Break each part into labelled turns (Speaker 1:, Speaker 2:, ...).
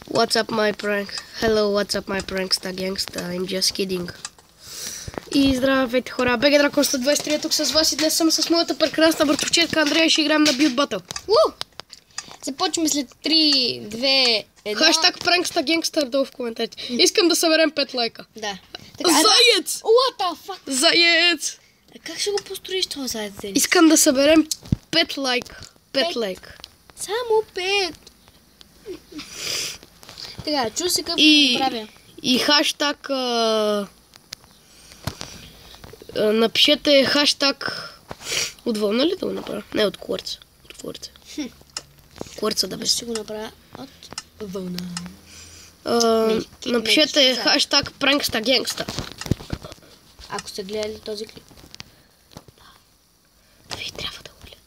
Speaker 1: What's up, my prank? Hello, what's up, my pranksta gangsta? I'm just kidding. И здравейте хора, БГ Дракон 123 е тук с вас и днес съм с моята прекрасна братовчетка Андрея и ще играем на Build Battle.
Speaker 2: Започваме след 3, 2, 1.
Speaker 1: Хаштаг pranksta gangsta долу в коментарите. Искам да съберем 5 лайка.
Speaker 2: Да.
Speaker 1: Заец!
Speaker 2: What the fuck?
Speaker 1: Заец!
Speaker 2: Как ще го построиш това заец?
Speaker 1: Искам да съберем 5 лайка. 5 лайка.
Speaker 2: Само 5. Така, чу се какво правя.
Speaker 1: И хаштаг... напишете хаштаг от вълна ли да го направя? Не, от куърца. От куърца. Куърца да беше.
Speaker 2: Ще го направя от вълна.
Speaker 1: Напишете хаштаг pranksta gangsta.
Speaker 2: Ако сте гледали този клип.
Speaker 1: Вие трябва да го гледате.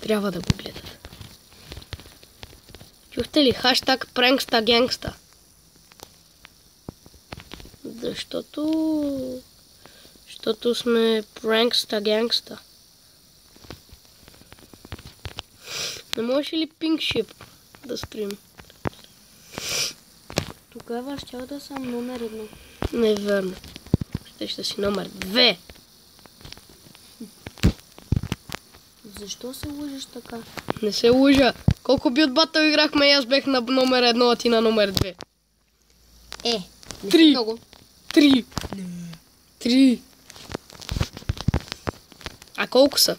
Speaker 1: Трябва да го гледате. Чухте ли? Хаштаг pranksta gangsta. Защото сме pranksta gangsta. Не може ли пингшип да строим?
Speaker 2: Тогава ще да съм номер 1.
Speaker 1: Не е верно. Ще си номер 2.
Speaker 2: Защо се лъжеш така?
Speaker 1: Не се лъжа. Колко Build Battle играхме и аз бех на номер 1, а ти на номер 2.
Speaker 2: Не
Speaker 1: 3.
Speaker 2: много.
Speaker 1: 3. 3. А колко са?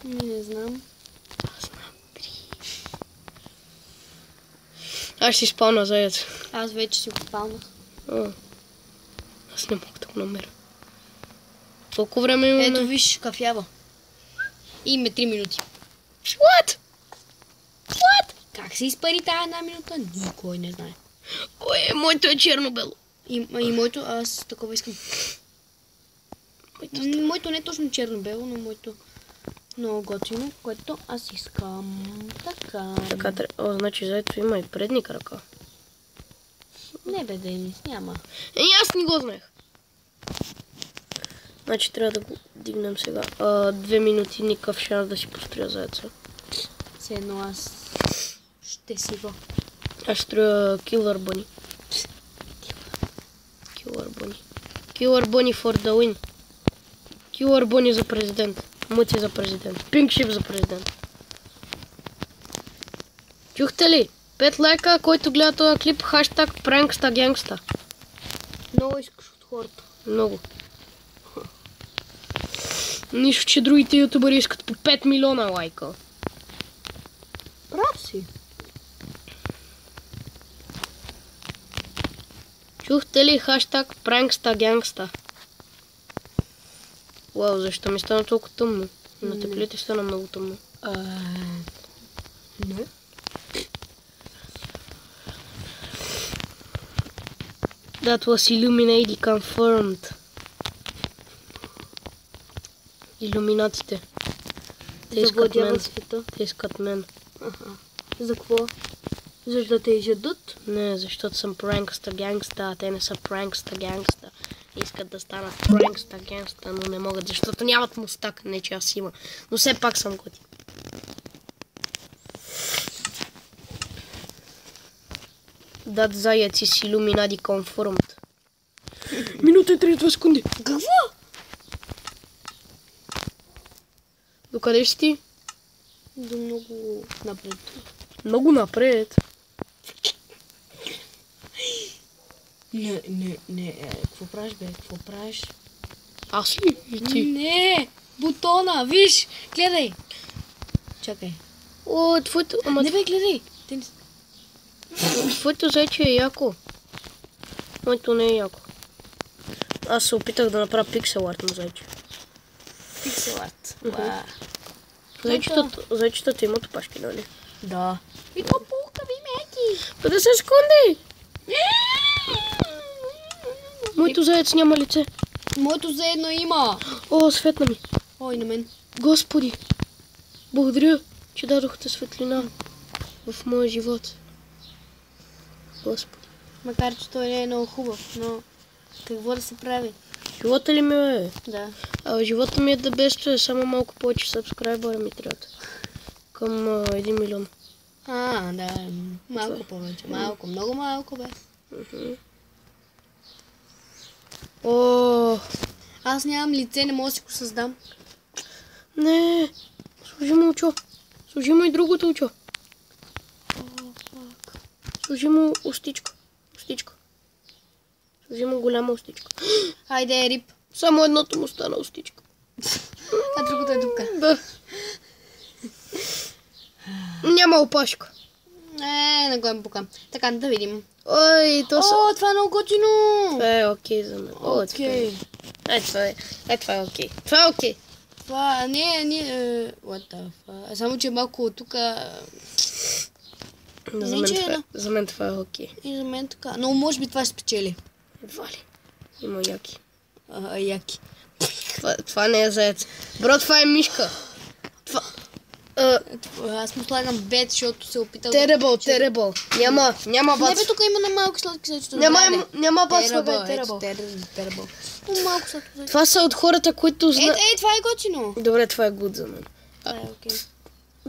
Speaker 2: Не знам.
Speaker 1: Аз знам 3. Аз ще си спална заец.
Speaker 2: Аз вече си го спалнах.
Speaker 1: Аз не мога да го намеря. Колко време имаме?
Speaker 2: Ето виж, кафява. Име 3 минути.
Speaker 1: What?
Speaker 2: Как се изпари тая една минута? Никой не знае.
Speaker 1: Моето е черно-бело.
Speaker 2: И моето, аз такова искам. Моето не е точно черно-бело, но моето много готино, което аз искам. Така.
Speaker 1: Значи заето има и предни крака.
Speaker 2: Не бе, Денис, няма.
Speaker 1: Аз не го знаех. Значи трябва да го дигнем сега. 2 минути, никакъв шанс да си построя заеца.
Speaker 2: Все едно аз ще си го.
Speaker 1: Аз строя Killer Bunny. Killer Bunny for the win. Killer Bunny за президент. Мъти за президент. Пингшип за президент. Чухте ли? 5 лайка, който гледа този клип, хаштаг pranksta gangsta.
Speaker 2: Много искаш от хората.
Speaker 1: Много. Нищо, че другите ютубъри искат по 5 милиона лайка.
Speaker 2: Прав си.
Speaker 1: Чухте ли хаштаг pranksta gangsta? Уау, защо ми стана толкова тъмно? На теплите стана много тъмно.
Speaker 2: Не.
Speaker 1: That was Illuminati confirmed. Илюминатите. Те искат мен. Те искат мен.
Speaker 2: За какво? За да те изядат?
Speaker 1: Не, защото съм pranksta gangsta, а те не са pranksta gangsta. Искат да станат pranksta gangsta, но не могат, защото нямат мустак. Не, че аз има. Но все пак съм готин. That заец is Illuminati confirmed. Минута и 32 секунди.
Speaker 2: Какво?
Speaker 1: Докъде ще ти?
Speaker 2: До много напред.
Speaker 1: Много напред.
Speaker 2: Не. Какво правиш, бе? Какво правиш?
Speaker 1: Аз ли? И ти?
Speaker 2: Не! Бутона! Виж! Гледай! Чакай.
Speaker 1: Твоето...
Speaker 2: Не бе, гледай!
Speaker 1: Твоето зайче е яко. Моето не е яко. Аз се опитах да направя пиксел арт на зайче.
Speaker 2: Пиксел арт.
Speaker 1: Зайчетата имат опашки, нали?
Speaker 2: Да. И то пухкави меки!
Speaker 1: 50 секунди! Моето заец няма лице.
Speaker 2: Моето заедно има!
Speaker 1: Светна ми.
Speaker 2: Ой, на мен.
Speaker 1: Господи! Благодаря, че дадохте светлина в моя живот. Господи.
Speaker 2: Макар, че той не е много хубав, но какво да се прави?
Speaker 1: Живота ли ми е?
Speaker 2: Да.
Speaker 1: Живота ми е да бещо, само малко повече сабскрайбъра ми трябват. Към 1 милион.
Speaker 2: Да. Малко повече. Малко, много малко бе. Аз нямам лице, не мога да си го създам.
Speaker 1: Не, служи му очо. Служи му и другото очо. Служи му устичка. Служи му голяма устичка.
Speaker 2: Хайде, рип.
Speaker 1: Само едното му стана устичка.
Speaker 2: А другото е дупка.
Speaker 1: Да. Няма опашка.
Speaker 2: Не го им пука. Така, да видим.
Speaker 1: Ой,
Speaker 2: Това е много готино.
Speaker 1: Това е окей за мен.
Speaker 2: Окей.
Speaker 1: Това е окей. Това е окей.
Speaker 2: Това what the fuck. Само, че малко тук...
Speaker 1: За мен това е окей.
Speaker 2: И за мен така. Но може би това ще спечели.
Speaker 1: Едва ли. Има яки.
Speaker 2: Яки.
Speaker 1: Това не е заец. Бро, това е мишка.
Speaker 2: Аз му слагам бед, защото се опитал...
Speaker 1: Теребъл. Няма бац.
Speaker 2: Не бе, тук има на малки сладки зайчета.
Speaker 1: Няма бац, бе,
Speaker 2: теребъл. Малко сладки зайчета.
Speaker 1: Това са от хората, които знаят...
Speaker 2: Това е готино.
Speaker 1: Добре, това е гуд за мен.
Speaker 2: Окей.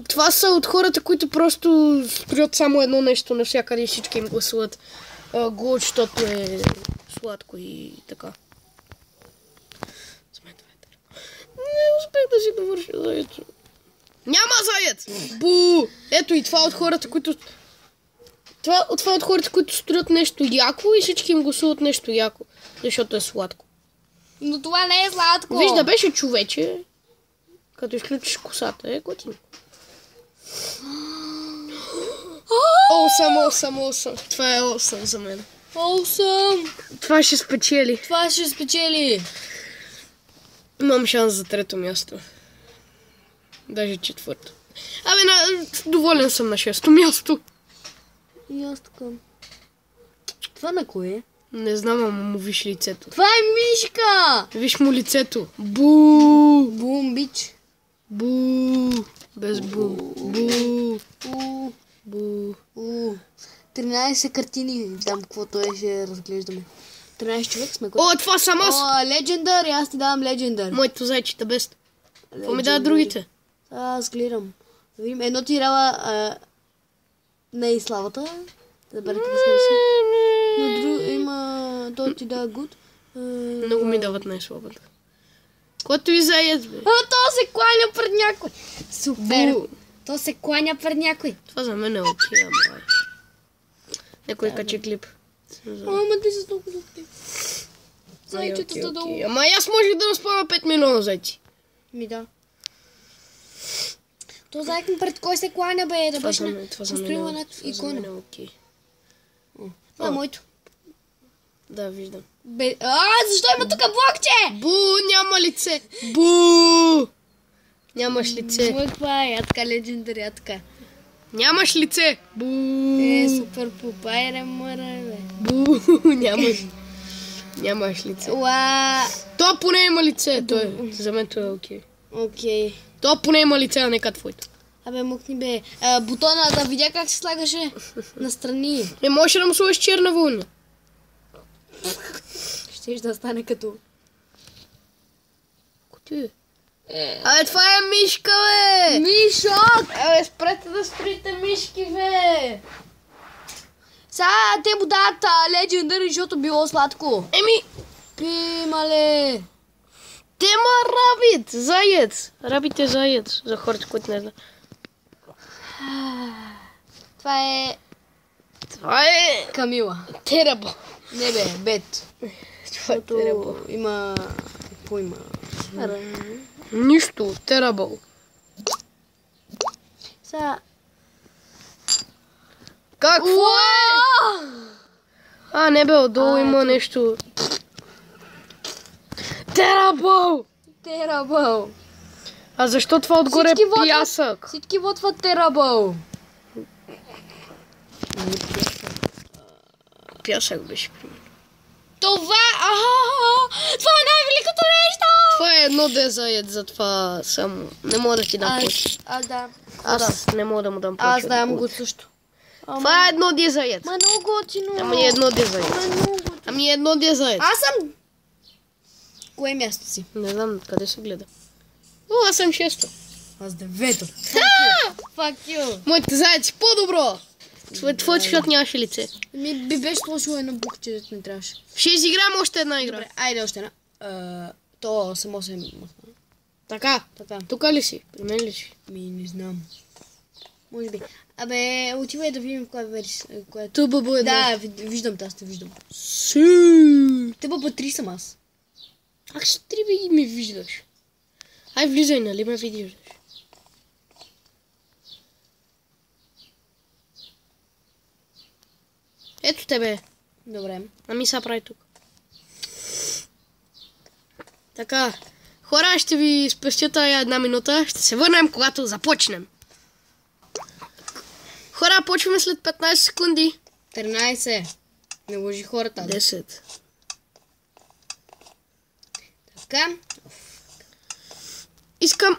Speaker 1: Това са от хората, които просто строят само едно нещо навсякъде и всички им гласуват гуд, защото е сладко и така. За мен това е теребъл. Не успех да си довърша заето. Няма заец! Бу! Ето и това от хората, които... Това от хората, които строят нещо яко и всички им гласуват нещо яко, защото е сладко.
Speaker 2: Но това не е сладко.
Speaker 1: Виж, беше човече, като изключиш косата, е готино. Осъм. Това е 8 за мен.
Speaker 2: 8.
Speaker 1: Това ще спечели. Имам шанс за 3-то място. Даже 4-то. Доволен съм на 6-то място.
Speaker 2: И аз така. Това на кое е?
Speaker 1: Не знам, ама му виж лицето.
Speaker 2: Това е мишка!
Speaker 1: Виж му лицето. Бу!
Speaker 2: Бум, бич.
Speaker 1: Бу! Без бу. Бу.
Speaker 2: 13 картини. Там каквото е, ще разглеждаме. 13 човек сме.
Speaker 1: Това съм аз!
Speaker 2: Легендар, аз ти давам легендар.
Speaker 1: Моето зайчета без. Какво ми дават другите?
Speaker 2: Аз гледам. Да видим. Едно ти дава на и славата. Да бъде къде сме. Има... Той ти дава гуд.
Speaker 1: Много ми дават най-слабата. Който ви заед, бе?
Speaker 2: То се кланя пред някой. Супер. То се кланя пред някой.
Speaker 1: Това за мен е окей, ама. Някой качи клип.
Speaker 2: Ама ти си много добре. Зайчетата долу.
Speaker 1: Ама аз можех да разпавя 5 милиона зайци.
Speaker 2: Да. То зайк ми пред кой се кланя, бе, да беше
Speaker 1: построила някаква икона.
Speaker 2: Това е моето.
Speaker 1: Да, виждам.
Speaker 2: Защо има тук блокче?
Speaker 1: Бу, няма лице. Бу! Нямаш лице.
Speaker 2: Каква е? Ятка легендар, ятка.
Speaker 1: Нямаш лице. Бу!
Speaker 2: Супер попайре, мъра, бе.
Speaker 1: Бу, нямаш лице. То поне има лице. За мен това е окей.
Speaker 2: Окей.
Speaker 1: То поне има лице, а не като твоето.
Speaker 2: Абе, мъкни бе. Бутона, да видя как се слагаше настрани.
Speaker 1: Можеш да му сложиш черна вълна.
Speaker 2: Щеш да стане като...
Speaker 1: Коти? Това е мишка, бе!
Speaker 2: Мишок!
Speaker 1: Спрете да строите мишки, бе!
Speaker 2: Сега те му дадат легендари, защото било сладко. Пимале!
Speaker 1: Тема рабит! Заец! Рабит е заец, за хората, които не знаят. Това е...
Speaker 2: Камила.
Speaker 1: Терабъл.
Speaker 2: Не бе, бед.
Speaker 1: Това е терабъл.
Speaker 2: Има... Какво има?
Speaker 1: Нищо, терабъл.
Speaker 2: Сега...
Speaker 1: Какво е? Не бе, отдолу има нещо. Терабъл!
Speaker 2: Терабъл.
Speaker 1: А защо това отгоре е пясък?
Speaker 2: Всички вотват терабъл.
Speaker 1: Пясък беше.
Speaker 2: Това е най-великото нещо!
Speaker 1: Това е едно дезаед, затова само... Не мога да ти дам повече. Аз не мога да му дам повече.
Speaker 2: Аз давам го също.
Speaker 1: Това е едно дезаед.
Speaker 2: Много готино.
Speaker 1: Ами едно дезаед.
Speaker 2: Аз съм... кое място си?
Speaker 1: Не знам къде се гледа. О, аз съм 6-то.
Speaker 2: Аз 9-то. Fuck you.
Speaker 1: Моите зайци, по-добро! Твоето, защото нямаше лице.
Speaker 2: Би беше сложило едно букче, дето не трябваше.
Speaker 1: Ще изиграем още една игра.
Speaker 2: Добре, айде още една. То само се махна.
Speaker 1: Така,
Speaker 2: Така.
Speaker 1: тук ли си? При мен ли си?
Speaker 2: Не знам. Може би. Абе, отивай да видим коя версия.
Speaker 1: ТББ едно.
Speaker 2: Да, виждам те, аз те виждам.
Speaker 1: Си.
Speaker 2: ТББ 3 съм аз.
Speaker 1: Ах, ще трябва и ми виждаш. Ай, влизай, нали ме виждаш? Ето тебе.
Speaker 2: Добре.
Speaker 1: Ами са прави тук. Така. Хора, ще ви спестя тая една минута. Ще се върнем, когато започнем. Хора, почваме след 15 секунди.
Speaker 2: 13. Не лъжи хората.
Speaker 1: 10.
Speaker 2: Така.
Speaker 1: Искам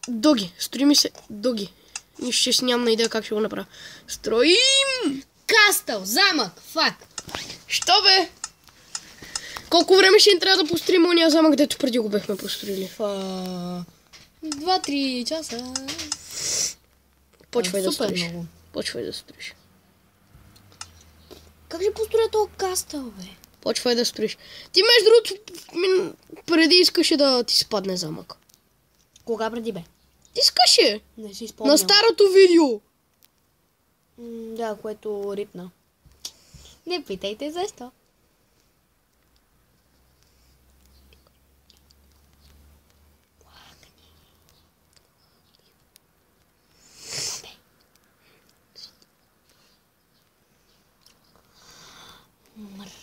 Speaker 1: доги. Строи ми се доги. Нищо, че си нямам идея как ще го направя. Строим!
Speaker 2: Кастъл, замък, фак.
Speaker 1: Що бе? Колко време ще ни трябва да построим ония замък, дето преди го бехме построили?
Speaker 2: 2-3 часа.
Speaker 1: Почвай да
Speaker 2: Супер
Speaker 1: строиш.
Speaker 2: много.
Speaker 1: Почвай да строиш.
Speaker 2: Как ще построя този кастъл, бе?
Speaker 1: Почвай да строиш. Ти между другото, преди искаше да ти спадне замък.
Speaker 2: Кога преди, бе?
Speaker 1: Искаше!
Speaker 2: Не си спомням.
Speaker 1: На старото видео!
Speaker 2: Да, което рипна. Не питайте защо.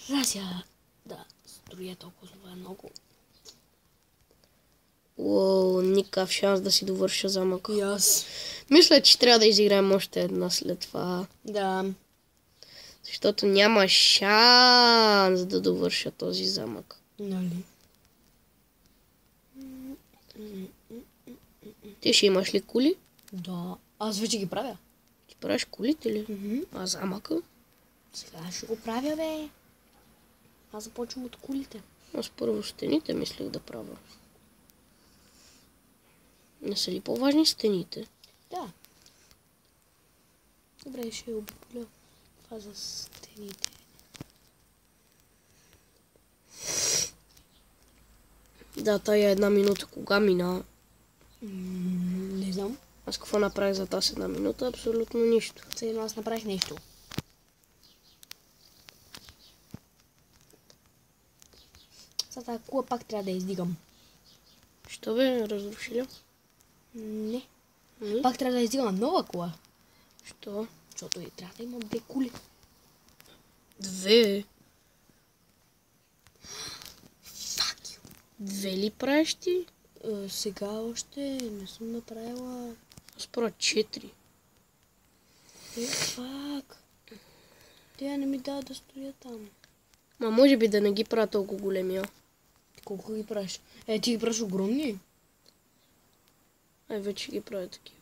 Speaker 2: Мразя да строя толкова много.
Speaker 1: Уоу, никакъв шанс да си довърша замък.
Speaker 2: И аз.
Speaker 1: Мисля, че трябва да изиграем още една след това.
Speaker 2: Да.
Speaker 1: Защото няма шанс да довърша този замък.
Speaker 2: Нали?
Speaker 1: Ти ще имаш ли кули?
Speaker 2: Да. Аз вече ги правя.
Speaker 1: Ти правиш кулите ли? А замъка?
Speaker 2: Сега ще го правя, бе. Аз започвам от кулите.
Speaker 1: Аз първо стените мислех да правя. Не са ли по-важни стените?
Speaker 2: Да. Добре, ще обиколя това за стените.
Speaker 1: Да, тая една минута кога мина?
Speaker 2: Не знам.
Speaker 1: Аз какво направих за тази една минута? Абсолютно нищо.
Speaker 2: Сега аз направих нещо. Сега тази кула пак трябва да я издигам.
Speaker 1: Що бе, разрушили?
Speaker 2: Не.
Speaker 1: Ами?
Speaker 2: Пак трябва да издигам нова кула.
Speaker 1: Що?
Speaker 2: Защото и трябва да има 2 кули.
Speaker 1: 2.
Speaker 2: Fuck you.
Speaker 1: 2 ли правиш ти?
Speaker 2: Сега още не съм направила.
Speaker 1: Аз правя 4.
Speaker 2: Фак. Тя не ми дава да стоя там.
Speaker 1: Ма може би да не ги правя толкова големия.
Speaker 2: Колко ги правиш? Ти ги правиш огромни?
Speaker 1: Ай, вече ги правя такива.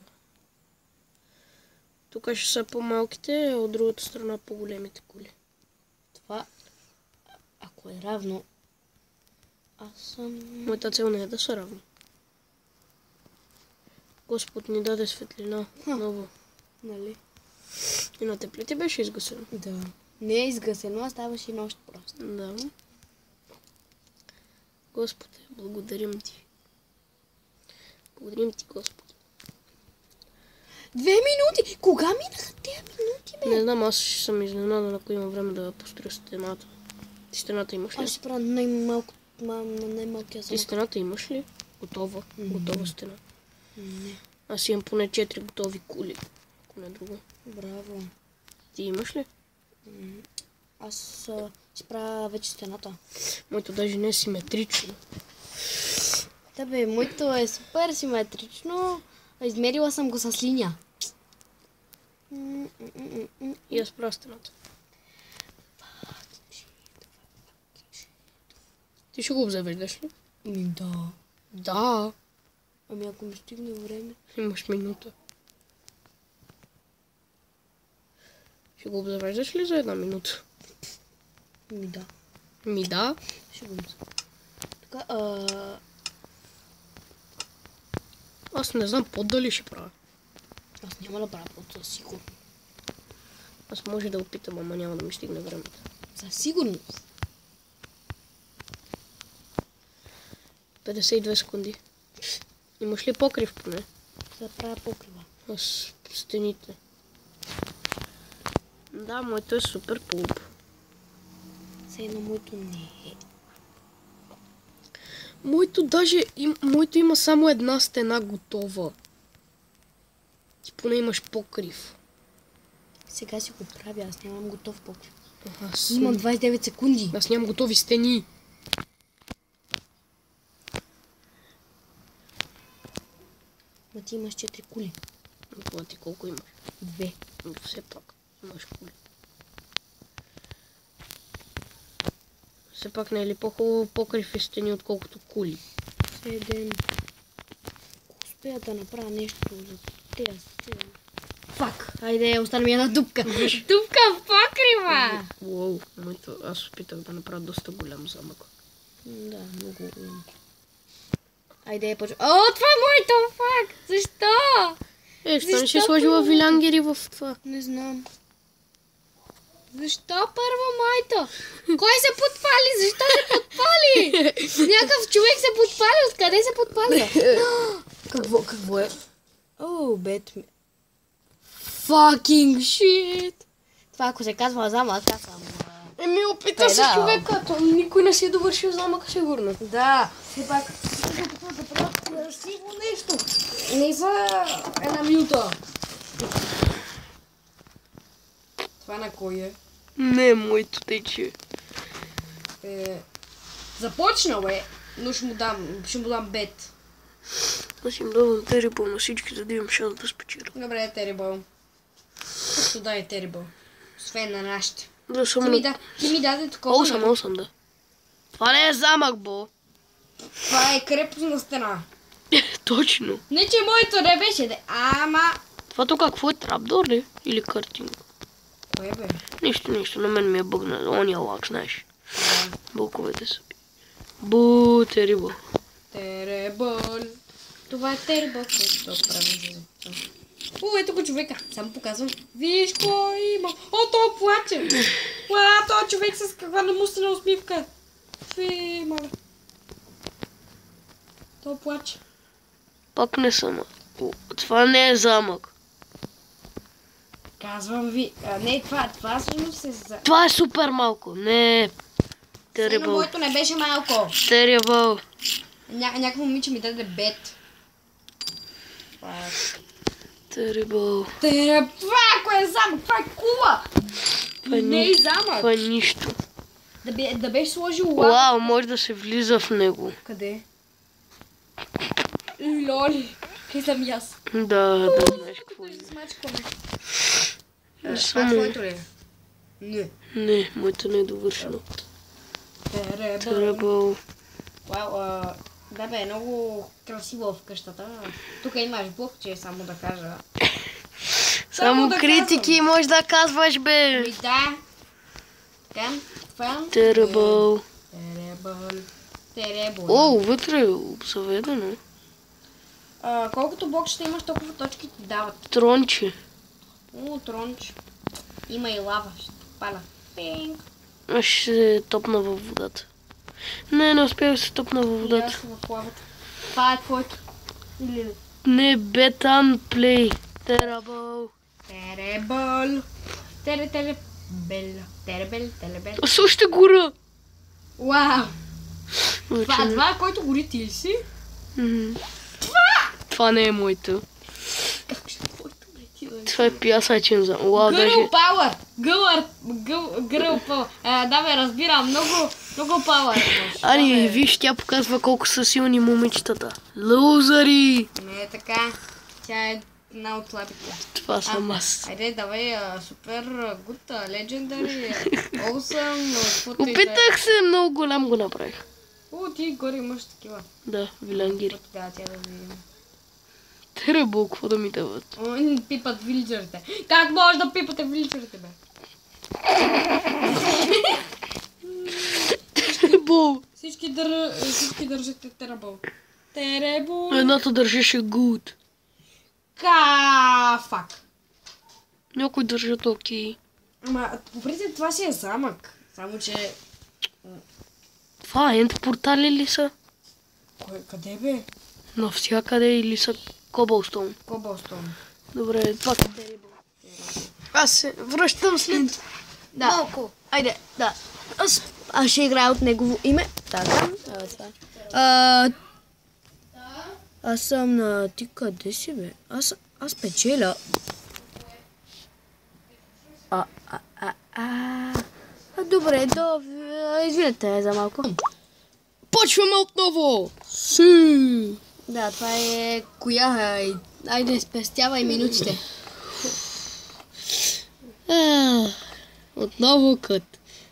Speaker 1: Тук ще са по-малките, а от другата страна по-големите кули.
Speaker 2: Това, ако е равно, аз съм...
Speaker 1: Моята цел не е да са равни. Господ ни даде светлина. Много.
Speaker 2: Нали?
Speaker 1: И на теб ли ти беше изгасено?
Speaker 2: Да. Не е изгасено, а ставаше нощ просто.
Speaker 1: Да. Господи, благодарим ти. Благодарим ти, Господи.
Speaker 2: 2 минути! Кога минаха тези минути, бе?
Speaker 1: Не знам, аз ще съм изненадан, ако има време да построя стената. Ти стената имаш ли?
Speaker 2: Аз ще правя най-малкия
Speaker 1: Ти
Speaker 2: замък.
Speaker 1: стената имаш ли? Готова. Готова стена.
Speaker 2: Не.
Speaker 1: Аз имам поне 4 готови кули. Ако не друго.
Speaker 2: Браво.
Speaker 1: Ти имаш ли?
Speaker 2: Аз ще правя вече стената.
Speaker 1: Моето даже не е симетрично.
Speaker 2: Да, бе, моето е супер симетрично. Измерила съм го с линия.
Speaker 1: И аз правя стената. Ти ще го обзавеждаш ли?
Speaker 2: Да.
Speaker 1: Да.
Speaker 2: Ами ако ми стигне време.
Speaker 1: Имаш минута. Ще го обзавеждаш ли за една минута?
Speaker 2: Да.
Speaker 1: Ми да.
Speaker 2: Ще го
Speaker 1: Аз не знам под дали ще правя.
Speaker 2: Аз няма да правя под със сигурност.
Speaker 1: Аз може да опитам, ама няма да ми стигне времето.
Speaker 2: Със сигурност.
Speaker 1: 52 секунди. Имаш ли покрив поне?
Speaker 2: Да правя покрива.
Speaker 1: Аз стените. Да, моето е супер пулп.
Speaker 2: Все едно моето не е.
Speaker 1: Моето има само една стена готова. Ти поне имаш покрив.
Speaker 2: Сега си го правя, аз нямам готов покрив.
Speaker 1: Аз
Speaker 2: Имам 29 секунди.
Speaker 1: Аз нямам готови стени.
Speaker 2: Ма ти имаш 4 кули.
Speaker 1: Това ти колко имаш?
Speaker 2: 2.
Speaker 1: Но все пак имаш кули. Все пак не е ли по-хубаво покрив и стени, отколкото кули?
Speaker 2: 7. Ако успея да направя нещо за тези 7. Фак! Хайде, остана ми една дупка. Дупка в покрива!
Speaker 1: Уау, аз опитах да направя доста голям замък.
Speaker 2: Да, много голям. Айде, почва. О, това е моето! Фак! Защо?
Speaker 1: Защо не си сложила вилангери в това?
Speaker 2: Не знам. Защо първо моето? Кой се подпали? Защо се подпали? Някакъв човек се подпали. Откъде се подпали? Какво е? О, Бетмен. Fucking shit! Това ако се казва замък, аз съм...
Speaker 1: Опита се човека, никой не си е довършил замъка сигурно.
Speaker 2: Да, все пак да правя сигурно нещо. Не за една минута. Това на кой е?
Speaker 1: Не, моето тече.
Speaker 2: Започнал е, но ще му дам бет.
Speaker 1: Аз им давам терибъл на всички, за да имам шанс да спечеля.
Speaker 2: Добре, терибъл. Също дай терибъл. Освен на нашите.
Speaker 1: Да, само
Speaker 2: Ти ми даде такова.
Speaker 1: 8, да. Това не е замък, бо.
Speaker 2: Това е крепостна стена.
Speaker 1: Точно.
Speaker 2: Не, че моето не беше, ама...
Speaker 1: Това тук какво е, трапдор ли? Или картинг?
Speaker 2: Кое бе?
Speaker 1: Нищо, на мен ми е бъгна. Ония лак, знаеш.
Speaker 2: Да.
Speaker 1: Бълковете са. Бу, терибъл.
Speaker 2: Теребъл. Това е теребъл, който прави за... О, ето го човека. Само показвам. Виж кой има. О, той плаче. Той човек с каква намуслена усмивка. Фи, маля. Той плаче.
Speaker 1: Пак не съм. Това не е замък.
Speaker 2: Казвам ви. Не, това всъщност е за...
Speaker 1: Това е супер малко. Не. Терибъл.
Speaker 2: Моето не беше малко.
Speaker 1: Терибъл.
Speaker 2: Някакво момиче ми даде бет.
Speaker 1: Терибъл.
Speaker 2: Това ако е замък, това е кула. Не е замък.
Speaker 1: Това е нищо.
Speaker 2: Да беше сложил лак.
Speaker 1: Вау, може да се влиза в него.
Speaker 2: Къде? Лоли. Къде съм и аз?
Speaker 1: Да, знаеш какво е.
Speaker 2: Смачкваме.
Speaker 1: Само...
Speaker 2: Това твоето ли е?
Speaker 1: Не, моето не е довършено.
Speaker 2: Теребъл.
Speaker 1: Терибъл.
Speaker 2: Вау, да бе, много красиво в къщата. Тук имаш блок, че само да кажа.
Speaker 1: Само
Speaker 2: да
Speaker 1: критики може да казваш, бе.
Speaker 2: Ами да. Така, това.
Speaker 1: Терибъл.
Speaker 2: Теребъл.
Speaker 1: О, вътре е обзаведено.
Speaker 2: Колкото блок ще имаш, толкова точки ти дават.
Speaker 1: Тронче.
Speaker 2: О, тронч. Има и лава, ще паля. Пинг.
Speaker 1: Аз ще се топна във водата. Не успях да се топна във
Speaker 2: И
Speaker 1: водата.
Speaker 2: аз в лавата. Това е твоето. Или ли?
Speaker 1: Не, бетан плей. Терибъл.
Speaker 2: Теребъл. Теребел.
Speaker 1: Аз още гора.
Speaker 2: Вау.
Speaker 1: Вече не.
Speaker 2: Това е който гори ти ли си?
Speaker 1: Мгм. Това не е моето.
Speaker 2: Как ще е твоето, бе, ти да
Speaker 1: Това е пясачен зам. Уау, даже...
Speaker 2: Girl power! Girl power. Да бе, разбирам. Много power.
Speaker 1: Ани, виж, тя показва колко са силни момичетата. Лузари!
Speaker 2: Не е така. Тя е една от слабите.
Speaker 1: Това съм аз.
Speaker 2: Айде, давай, супер, good, legendary, awesome,
Speaker 1: Опитах се, много голям го направих.
Speaker 2: О, ти горе имаш такива.
Speaker 1: Да, вилангири.
Speaker 2: Да, тя да видим.
Speaker 1: Терибъл, какво да ми дават?
Speaker 2: Пипат вилджерите. Как може да пипате вилджерите, бе?
Speaker 1: Теребол!
Speaker 2: Всички държате теребол. Теребол.
Speaker 1: Едната държеше гуд.
Speaker 2: Кафак.
Speaker 1: Някой държат окей.
Speaker 2: Ама, по принцип това си е замък. Само, че...
Speaker 1: Това енд портали ли са?
Speaker 2: Къде бе?
Speaker 1: Навсякъде или са Коблстоун?
Speaker 2: Коблстоун.
Speaker 1: Добре, това са Теребол. Аз се връщам след малко.
Speaker 3: Айде, да. Аз ще играя от негово име. Така. Това е. Аз съм на... Ти къде си, бе? Аз печеля. Добре, извинете за малко.
Speaker 1: Почваме отново! Си!
Speaker 3: Да, това е коя. Айде, спестявай минутите.
Speaker 1: Отново кът.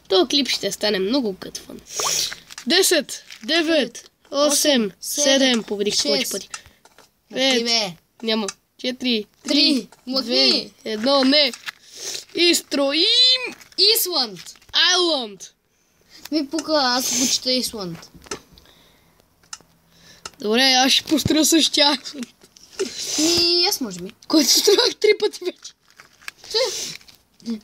Speaker 1: Този клип ще стане много кътван. 10, 9, 8, 7, победих повече пъти. 5, няма. 4, 3, 2, 1, не. И строим
Speaker 3: Исланд.
Speaker 1: Айланд.
Speaker 3: Ми пука, аз го чета Исланд.
Speaker 1: Добре, аз ще построя същия Айланд,
Speaker 3: И аз може би.
Speaker 1: който строях 3 пъти вече.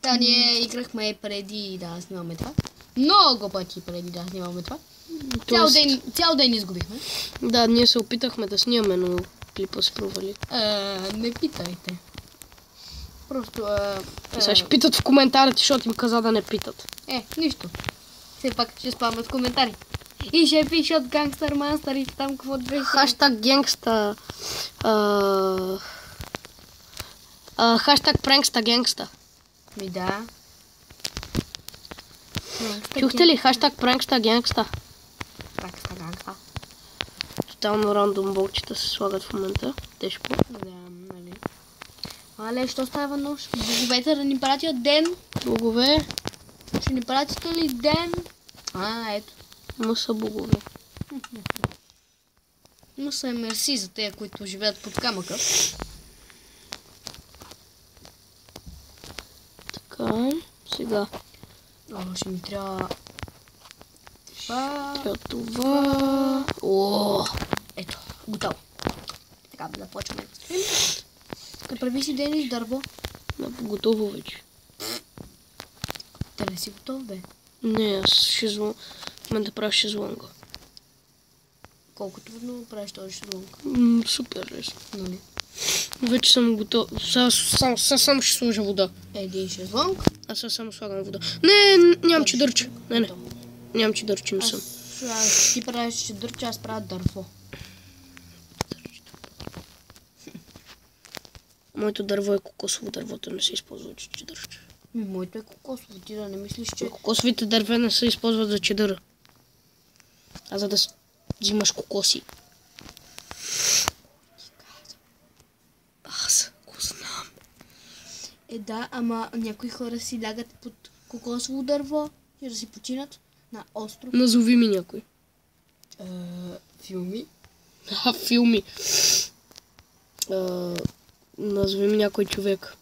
Speaker 3: Да, ние играхме преди да снимаме това. Много пъти преди да снимаме това. Цял ден изгубихме.
Speaker 1: Да, ние се опитахме да снимаме, но клипа се провали.
Speaker 3: Не питайте. Просто...
Speaker 1: Сега ще питат в коментарите, защото им каза да не питат.
Speaker 3: Нищо. Все пак ще спамят коментари. И ще пишат гангстър мастър и там какво беше.
Speaker 1: Хаштаг генгста. Хаштаг пренкста генгста.
Speaker 3: Ми да.
Speaker 1: Чухте ли? Хаштаг пренкста генгста.
Speaker 3: Гангста.
Speaker 1: Тотално рандом болчета се слагат в момента. Тежко.
Speaker 3: Да, нали. Але, що става нощ? Боговете да ни пратят ден.
Speaker 1: Богове.
Speaker 3: Ще ни пратите ли ден? Ето.
Speaker 1: Ма са богове.
Speaker 3: Но са мерси за тези, които живеят под камъка.
Speaker 1: Така, сега.
Speaker 3: Ще ми трябва...
Speaker 1: Това. О!
Speaker 3: Ето, готово. Така, да почваме да строим. Направи си Денис дърво.
Speaker 1: Готово вече.
Speaker 3: Да не си готов, бе.
Speaker 1: Не, аз шезлонг. В момента правя шезлонга.
Speaker 3: Колко трудно правиш този шезлонг.
Speaker 1: Супер лесно.
Speaker 3: Нали?
Speaker 1: Вече съм готов. Сега само ще сложа вода.
Speaker 3: Един шезлонг.
Speaker 1: Аз сега само слагам вода. Не, нямам чедърче. Не. Нямам чедърче, не съм.
Speaker 3: Ти правиш чедърче, аз правя дърво.
Speaker 1: Моето дърво е кокосово, дървото не се използва за чедърче.
Speaker 3: Моето е кокосово, ти да не мислиш, че...
Speaker 1: Кокосовите дърве не се използват за чедъра. А за да взимаш кокоси. Аз го знам.
Speaker 3: Да, ама някои хора си лягат под кокосово дърво и да си починат на остров.
Speaker 1: Назови ми някой.
Speaker 3: Филми.
Speaker 1: Филми. Назови ми някой човек.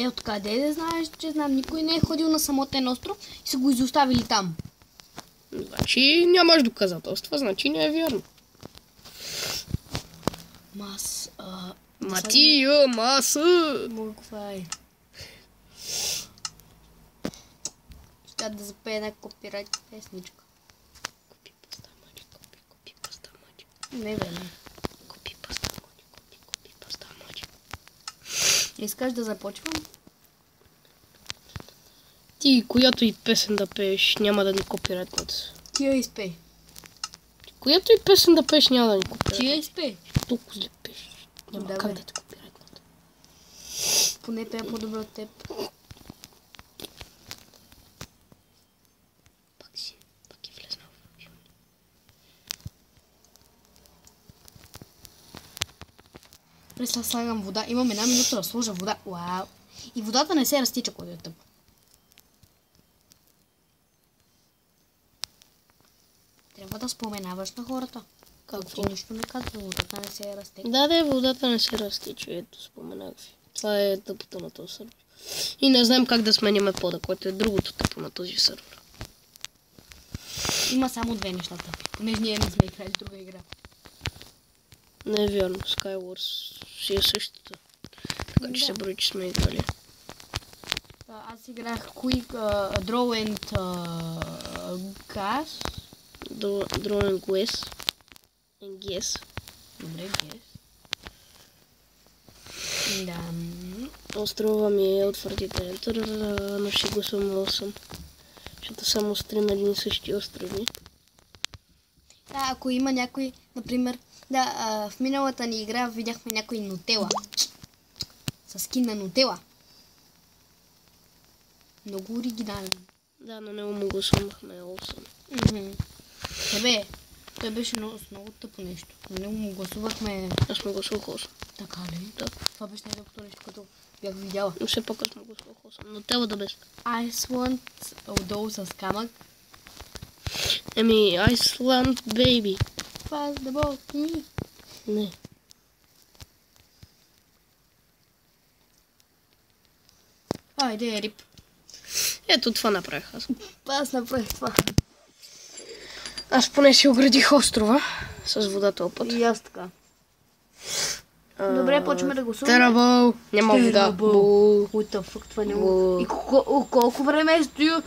Speaker 3: Откъде да знаеш, че знам? Никой не е ходил на самотен остров и са го изоставили там.
Speaker 1: Значи нямаш доказателства, значи не е вярно. Матия, маса!
Speaker 3: Каква е? Ще да запее една копирайт песничка.
Speaker 1: Купи паста, мачи, купи паста, мачи.
Speaker 3: Не, време.
Speaker 1: Купи паста, мачи, купи паста, мачи.
Speaker 3: Искаш да започвам?
Speaker 1: Ти, която и песен да пееш, няма да ни копирайтнат.
Speaker 3: Ти я изпей.
Speaker 1: Която и песен да пееш, няма да ни копирайтнат.
Speaker 3: Ти я изпей.
Speaker 1: Толкова зле пееш. Няма
Speaker 3: Да,
Speaker 1: как
Speaker 3: бе.
Speaker 1: да те копирайтнат.
Speaker 3: Поне пея по-добре от теб.
Speaker 1: Пак е влезнал в филм.
Speaker 3: Пресла слагам вода. Имам една минута да сложа вода. Вау. И водата не се разтича, който е тъп. Трябва да споменаваш на хората.
Speaker 1: Какво?
Speaker 3: Ти нищо не казва, водата не се расте.
Speaker 1: Да, водата не се разтича. Ето, споменах ви. Това е тъпото на този сервер. И не знаем как да сменяме пода, което е другото тъпо на този сервер.
Speaker 3: Има само две нещата. Понеже ние не сме играли друга игра.
Speaker 1: Не е вярно, Skywars си е същата. Така че се брои, че сме играли.
Speaker 3: Аз играх Quick Draw and Gas.
Speaker 1: Draw and Guess. And Guess.
Speaker 3: Добре, Guess. Да.
Speaker 1: Острова ми е отвратителен. Но ще го съм 8. Защото само стрим едни и същи острови.
Speaker 3: Да, ако има някой, например, в миналата ни игра видяхме някой Нутела. С скин на Нутела. Много оригинален.
Speaker 1: Да, на него му го сумахме 8.
Speaker 3: Бе, той беше много тъпо нещо. На него му гласувахме...
Speaker 1: Аз му гласувах 8.
Speaker 3: Така ли?
Speaker 1: Да.
Speaker 3: Това беше най-доброто нещо, което бях видяла.
Speaker 1: Но все пак аз му гласувах 8. Но трябва да без.
Speaker 3: Iceland отдолу с камък.
Speaker 1: Еми, Iceland Baby.
Speaker 3: Pass the ball to me.
Speaker 1: Не.
Speaker 3: Айде, рип.
Speaker 1: Ето това направих аз.
Speaker 3: Аз направих това.
Speaker 1: Аз поне си оградих острова с вода този път.
Speaker 3: И аз така. Добре, почваме да гласуваме.
Speaker 1: Terrible. Няма вода. Бу.
Speaker 3: What the fuck, това не го... И колко време е строил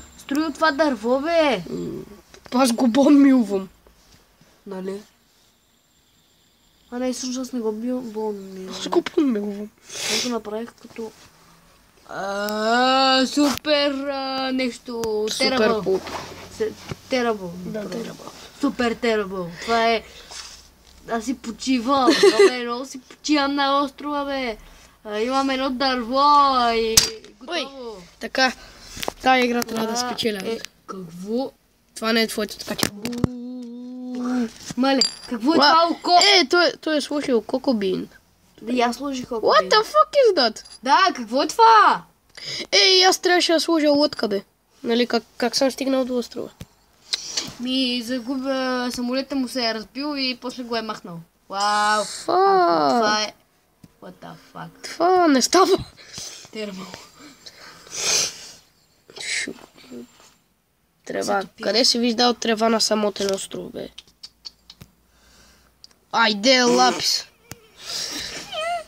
Speaker 3: това дърво, бе?
Speaker 1: Аз го бомбилвам.
Speaker 3: Нали? А не, всъщност не го бомбилвам.
Speaker 1: Аз го бомбилвам.
Speaker 3: Аз го направих като... Супер нещо.
Speaker 1: Супер пуп.
Speaker 3: Терабъл.
Speaker 1: Да, terrible.
Speaker 3: Супер терабъл. Това е... Аз си почивам. Много си почивам на острова, бе. Имам едно дърво и готово.
Speaker 1: Така, тази игра трябва да спечеля.
Speaker 3: Какво?
Speaker 1: Това не е твоето, така че...
Speaker 3: Мале, какво е това око?
Speaker 1: Той е сложил кокобин.
Speaker 3: Да, и аз сложих око.
Speaker 1: What the fuck is that?
Speaker 3: Да, какво е това?
Speaker 1: Аз трябваше да сложа лодка, бе. Нали, как съм стигнал до острова?
Speaker 3: Загубя, самолета му се е разбил и после го е махнал. Вау.
Speaker 1: Това
Speaker 3: е... What the fuck?
Speaker 1: Това не става.
Speaker 3: Термал.
Speaker 1: Трева. Къде си виждал трева на самотен остров, бе? Айде, лапис.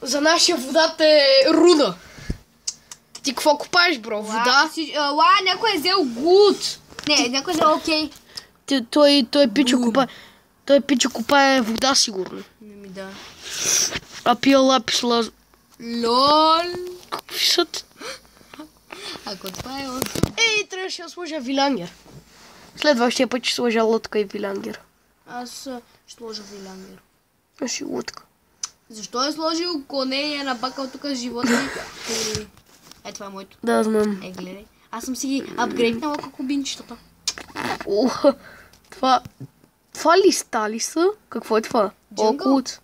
Speaker 1: За нашия водата е руда. Ти какво купаеш, бро? Вода?
Speaker 3: Някой е взел гуд. Не, някой е взел окей.
Speaker 1: Той пичо купа. Той пичо купае вода, сигурно.
Speaker 3: Не ми да.
Speaker 1: А пия лапис лаз...
Speaker 3: Лол.
Speaker 1: Какви са?
Speaker 3: Ако това е остров...
Speaker 1: Трябваше да сложа вилангер. Следващия път ще сложа лодка и вилангер.
Speaker 3: Аз ще сложа вилангер.
Speaker 1: Аз и лодка.
Speaker 3: Защо е сложил коне и е набакал тук животни? Това е моето.
Speaker 1: Да, знам.
Speaker 3: Гледай. Аз съм си ги апгрейднала кокобинчетата.
Speaker 1: Това листа ли са? Какво е това? Окwood.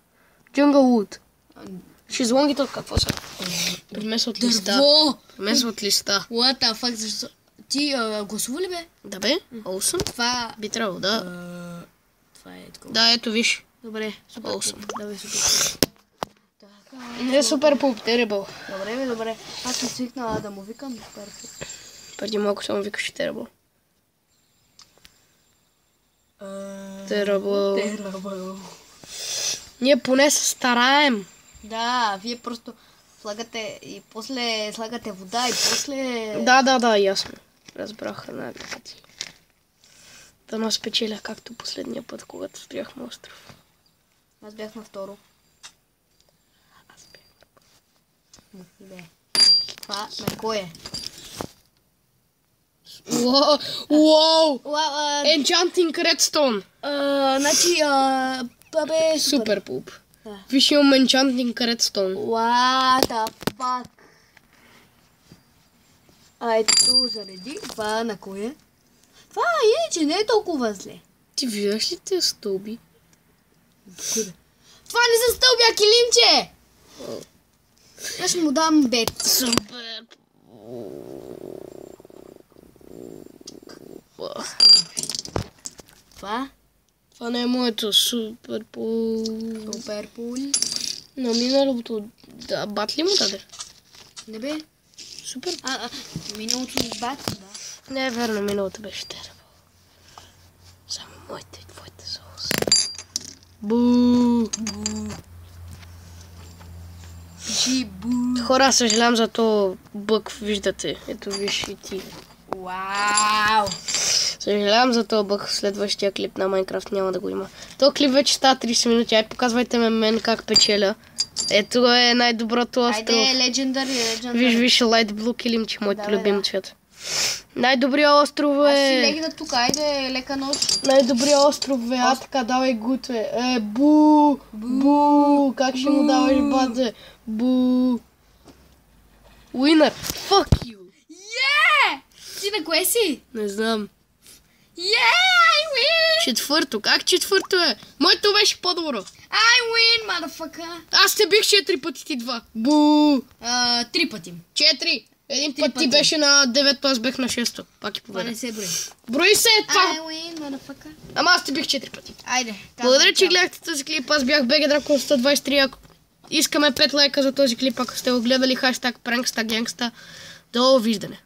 Speaker 1: Jungle Wood. Шезлонгите от какво са? Премесват листа.
Speaker 3: Дърво!
Speaker 1: Премесват листа.
Speaker 3: What the fuck? Защо? Ти гласува ли, бе?
Speaker 1: Да, бе. 8.
Speaker 3: Това...
Speaker 1: Би трябвало, да.
Speaker 3: Това е такова.
Speaker 1: Да, ето виж.
Speaker 3: Добре, супер.
Speaker 1: 8.
Speaker 3: Давай, супер.
Speaker 1: Не е супер пуп, terrible.
Speaker 3: Добре, бе, добре. Аз съм свикнала да му викам супер пуп.
Speaker 1: Преди малко само викаш terrible. Terrible. Ние поне се стараем.
Speaker 3: Да, вие просто слагате и после слагате вода и после...
Speaker 1: Да, ясно. Разбрах една пъти. Да нас спечеля както последния път, когато строяхме остров.
Speaker 3: Аз бях на второ.
Speaker 1: Аз бях на
Speaker 3: първо. Това на кой е?
Speaker 1: Уау! Enchanting Redstone!
Speaker 3: Значи,
Speaker 1: супер пуп. Виж, имам Enchanting Redstone.
Speaker 3: What the fuck? Ето, зареди. Това на кой е? Това иначе не е толкова зле.
Speaker 1: Ти виждаш ли тези стълби?
Speaker 3: Това не са стълби, а килимче! Аз ще му дам бед.
Speaker 1: Супер.
Speaker 3: Това?
Speaker 1: Това не е моето супер пул.
Speaker 3: Супер пул.
Speaker 1: На миналото... Да, бат ли му даде?
Speaker 3: Не бе.
Speaker 1: Супер.
Speaker 3: Миналото ми бат, да.
Speaker 1: Не е верно, миналото беше terrible. Само Моите и твоите са 8. Бу!
Speaker 3: Пиши бу.
Speaker 1: Хора, съжалявам за то бък, виждате. Ето виж и ти.
Speaker 3: Вау!
Speaker 1: Съжалявам за този бък, следващия клип на Майнкрафт няма да го има. То клип вече става 30 минути, ай показвайте мен как печеля. Ето е най-доброто остров.
Speaker 3: Айде, Legendary.
Speaker 1: Виж, Light Blue килимче, моите
Speaker 3: Да,
Speaker 1: любим
Speaker 3: да.
Speaker 1: цвет. Най-добрият остров
Speaker 3: Аз си
Speaker 1: е...
Speaker 3: легна тук, айде, лека нощ.
Speaker 1: Най-добрият остров е, така, давай гутве. Бу! Бу! Как ще му даваш баде? Бу! Winner! Fuck you!
Speaker 3: Ти на кое си?
Speaker 1: Не знам.
Speaker 3: I win!
Speaker 1: Четвърто. Как четвърто е? Моето беше по-добро.
Speaker 3: I win, motherfucker!
Speaker 1: Аз те бих 4 пъти, ти 2. Бу!
Speaker 3: 3 пъти.
Speaker 1: 4. Един
Speaker 3: Три
Speaker 1: път ти
Speaker 3: пъти.
Speaker 1: беше на 9, аз бех на 6. Пак и
Speaker 3: Това
Speaker 1: победа.
Speaker 3: не се брои.
Speaker 1: Брои се
Speaker 3: I
Speaker 1: това.
Speaker 3: win, motherfucker.
Speaker 1: Ама аз те бих 4 пъти.
Speaker 3: Айде.
Speaker 1: Благодаря, че гледахте този клип. Аз бях BG Dragon 123. Ако искаме 5 лайка за този клип, ако сте го гледали, хаштаг prankstagangsta. Довиждане.